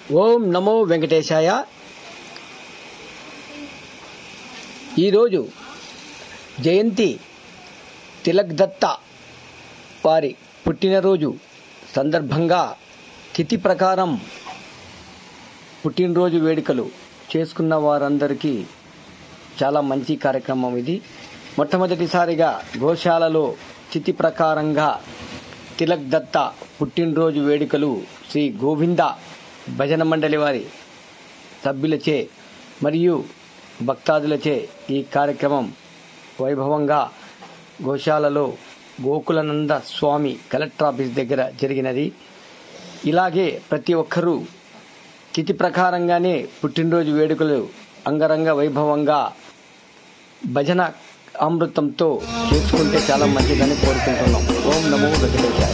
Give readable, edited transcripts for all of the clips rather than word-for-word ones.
ఓం నమో వెంకటేశాయ. ఈరోజు జయంతి తిలక్ దత్త వారి పుట్టినరోజు సందర్భంగా తిథి ప్రకారం పుట్టినరోజు వేడుకలు చేసుకున్న వారందరికీ చాలా మంచి కార్యక్రమం ఇది. మొట్టమొదటిసారిగా గోశాలలో తిథి ప్రకారంగా తిలక్ దత్త పుట్టినరోజు వేడుకలు శ్రీ గోవింద భజన మండలి వారి సభ్యులచే మరియు భక్తాదులచే ఈ కార్యక్రమం వైభవంగా గోశాలలో గోకులానంద స్వామి కలెక్టర్ ఆఫీస్ దగ్గర జరిగినది. ఇలాగే ప్రతి ఒక్కరూ తిథి ప్రకారంగానే పుట్టినరోజు వేడుకలు అంగరంగ వైభవంగా భజన అమృతంతో చేసుకుంటే చాలా మంచిదని కోరుకుంటున్నాం. ఓం నమో వెంకటేశాయ.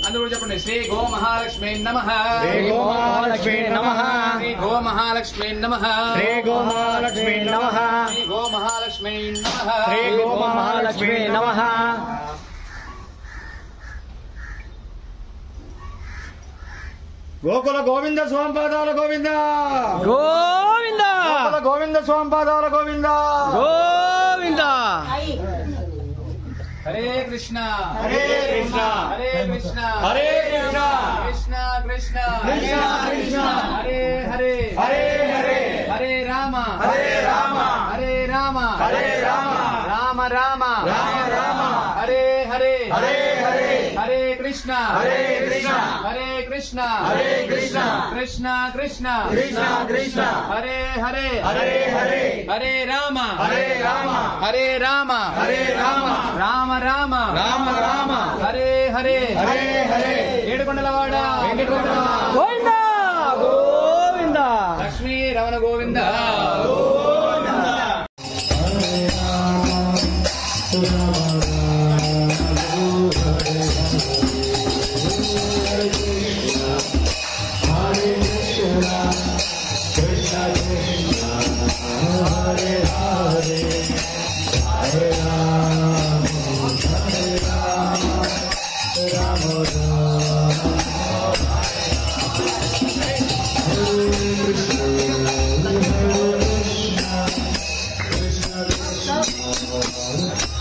అందరూ చెప్పండి. శ్రీ గో మహాలక్ష్మి నమః. శ్రీ గో మహాలక్ష్మి నమః. శ్రీ గో మహాలక్ష్మి నమః. శ్రీ గో మహాలక్ష్మి నమః. శ్రీ గో మహాలక్ష్మి నమః. శ్రీ గో మహాలక్ష్మి నమః. గోకుల గోవింద స్వామి పాదాల గోవింద గోవింద గోకుల గోవింద స్వామి పాదాల గోవింద గోవింద. హరే కృష్ణ హరే కృష్ణ హరే కృష్ణ హరే కృష్ణ కృష్ణ కృష్ణ కృష్ణ కృష్ణ హరే హరే హరే హరే హరే రామ హరే రామ హరే రామ హరే రామ రామ రామ రామ రామ హరే हरे हरे हरे हरे कृष्णा हरे कृष्णा हरे कृष्णा हरे कृष्णा कृष्णा कृष्णा कृष्णा कृष्णा हरे हरे हरे हरे हरे राम हरे राम हरे राम हरे राम రామ రామ రామ రామ హరే హరే హరే హరే ఏడుకొండలవాడ వెంకటరమణ గోవింద గోవింద లక్ష్మీ రమణ గోవింద Krishna